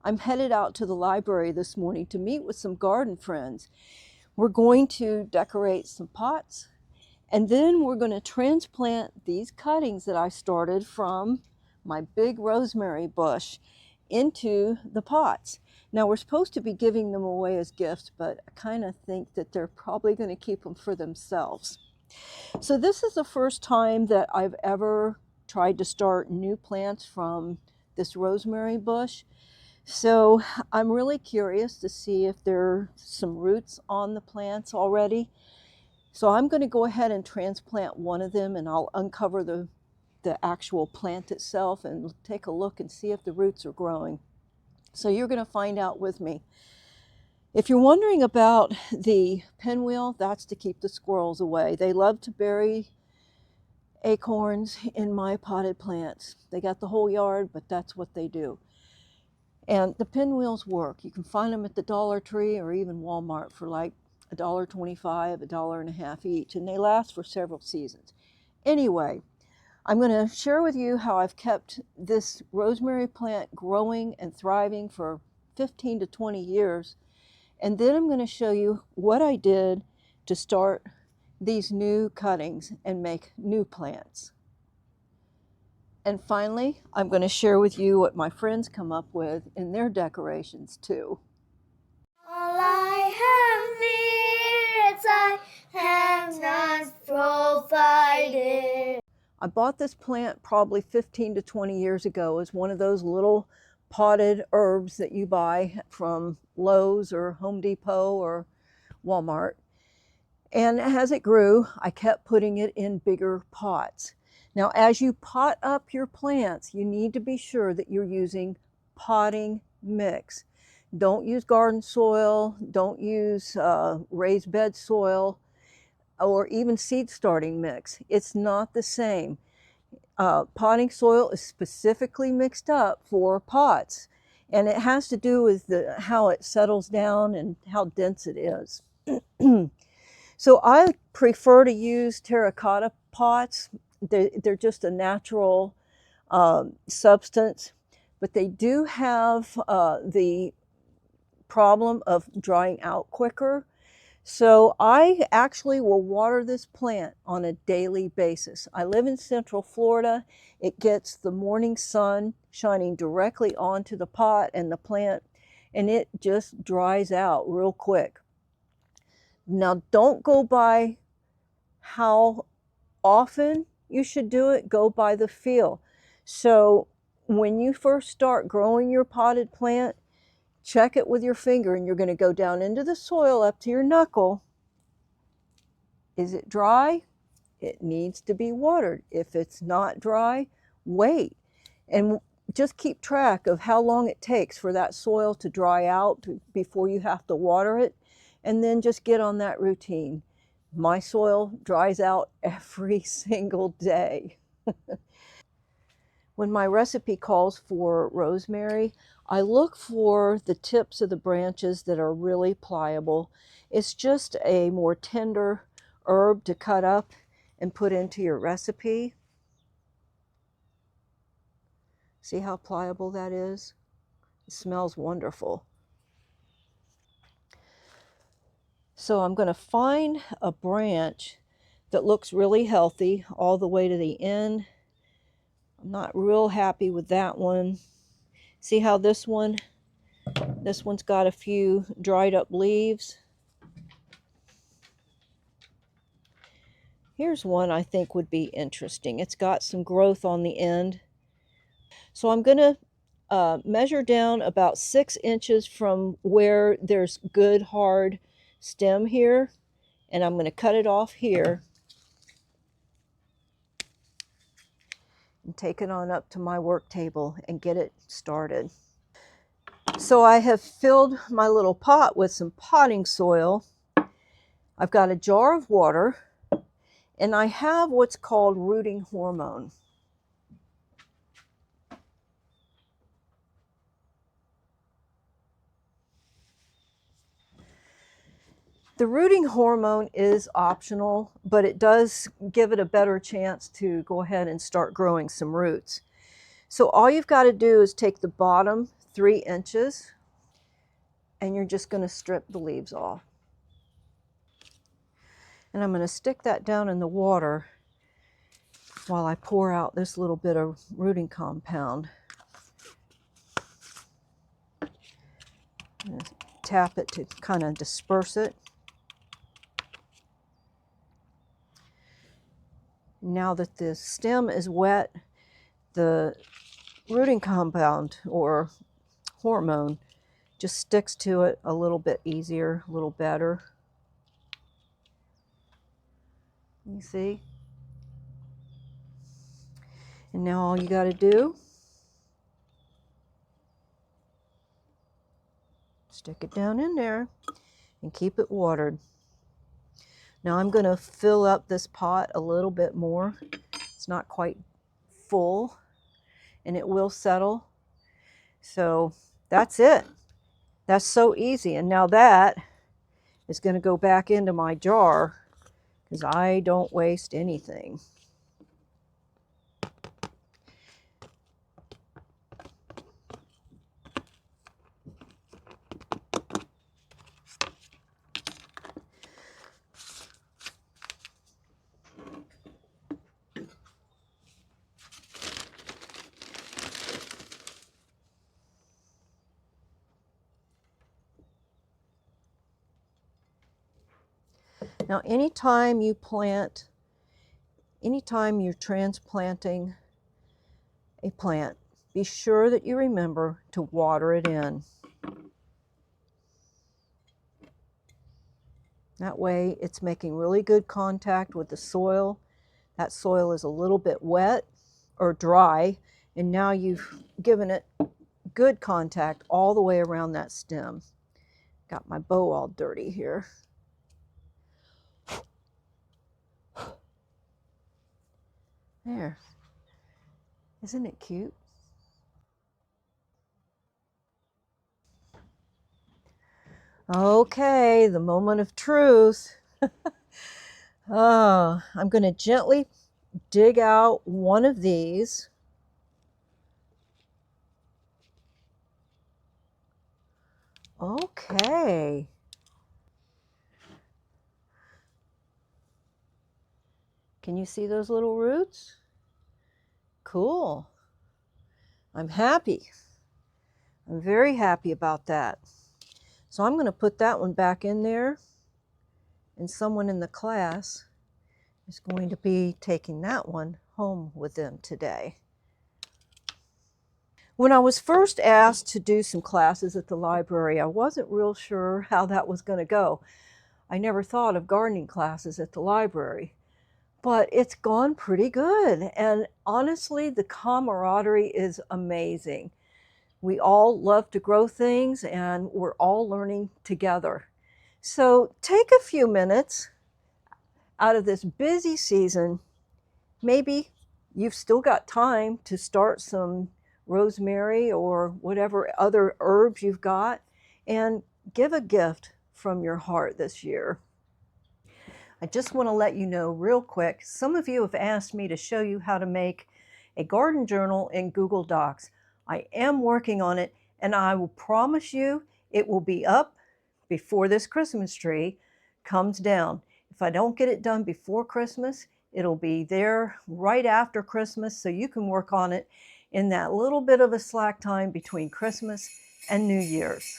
I'm headed out to the library this morning to meet with some garden friends. We're going to decorate some pots, and then we're going to transplant these cuttings that I started from my big rosemary bush into the pots. Now we're supposed to be giving them away as gifts, but I kind of think that they're probably going to keep them for themselves. So this is the first time that I've ever tried to start new plants from this rosemary bush. So I'm really curious to see if there are some roots on the plants already. So I'm going to go ahead and transplant one of them, and I'll uncover the actual plant itself and take a look and see if the roots are growing. So you're going to find out with me. If you're wondering about the pinwheel, that's to keep the squirrels away. They love to bury acorns in my potted plants. They got the whole yard, but that's what they do. And the pinwheels work. You can find them at the Dollar Tree or even Walmart for like $1.25, $1.50 each, and they last for several seasons. Anyway, I'm going to share with you how I've kept this rosemary plant growing and thriving for 15 to 20 years. And then I'm going to show you what I did to start these new cuttings and make new plants. And finally, I'm going to share with you what my friends come up with in their decorations too. All I have needs, I have not provided. I bought this plant probably 15 to 20 years ago as one of those little potted herbs that you buy from Lowe's or Home Depot or Walmart. And as it grew, I kept putting it in bigger pots. Now, as you pot up your plants, you need to be sure that you're using potting mix. Don't use garden soil, don't use raised bed soil, or even seed starting mix. It's not the same. Potting soil is specifically mixed up for pots, and it has to do with how it settles down and how dense it is. So I prefer to use terracotta pots. They're just a natural substance, but they do have the problem of drying out quicker. So I actually will water this plant on a daily basis. I live in Central Florida. It gets the morning sun shining directly onto the pot and the plant, and it just dries out real quick. Now, don't go by how often you should do it, go by the feel. So when you first start growing your potted plant, check it with your finger, and you're going to go down into the soil up to your knuckle. Is it dry? It needs to be watered. If it's not dry, wait. And just keep track of how long it takes for that soil to dry out before you have to water it. And then just get on that routine. My soil dries out every single day. When my recipe calls for rosemary, I look for the tips of the branches that are really pliable. It's just a more tender herb to cut up and put into your recipe. See how pliable that is? It smells wonderful. So I'm going to find a branch that looks really healthy all the way to the end. I'm not real happy with that one. See how this one's got a few dried up leaves. Here's one I think would be interesting. It's got some growth on the end. So I'm going to measure down about 6 inches from where there's good hard stem here, and I'm going to cut it off here and take it on up to my work table and get it started. So I have filled my little pot with some potting soil. I've got a jar of water, and I have what's called rooting hormone. The rooting hormone is optional, but it does give it a better chance to go ahead and start growing some roots. So all you've got to do is take the bottom 3 inches, and you're just going to strip the leaves off. And I'm going to stick that down in the water while I pour out this little bit of rooting compound. I'm going to tap it to kind of disperse it. Now that the stem is wet, the rooting compound or hormone just sticks to it a little bit easier, a little better. You see? And now all you got to do, stick it down in there and keep it watered. Now I'm going to fill up this pot a little bit more. It's not quite full, and it will settle. So that's it. That's so easy. And now that is going to go back into my jar because I don't waste anything. Now, anytime you're transplanting a plant, be sure that you remember to water it in. That way it's making really good contact with the soil. That soil is a little bit wet or dry, and now you've given it good contact all the way around that stem. Got my bow all dirty here. There. Isn't it cute? Okay, the moment of truth. Oh, I'm going to gently dig out one of these. Okay. Can you see those little roots? Cool. I'm happy. I'm very happy about that. So I'm going to put that one back in there, and someone in the class is going to be taking that one home with them today. When I was first asked to do some classes at the library, I wasn't real sure how that was going to go. I never thought of gardening classes at the library, but it's gone pretty good. And honestly, the camaraderie is amazing. We all love to grow things, and we're all learning together. So take a few minutes out of this busy season. Maybe you've still got time to start some rosemary or whatever other herbs you've got, and give a gift from your heart this year. I just want to let you know real quick, some of you have asked me to show you how to make a garden journal in Google Docs. I am working on it, and I will promise you it will be up before this Christmas tree comes down. If I don't get it done before Christmas, it'll be there right after Christmas, so you can work on it in that little bit of a slack time between Christmas and New Year's.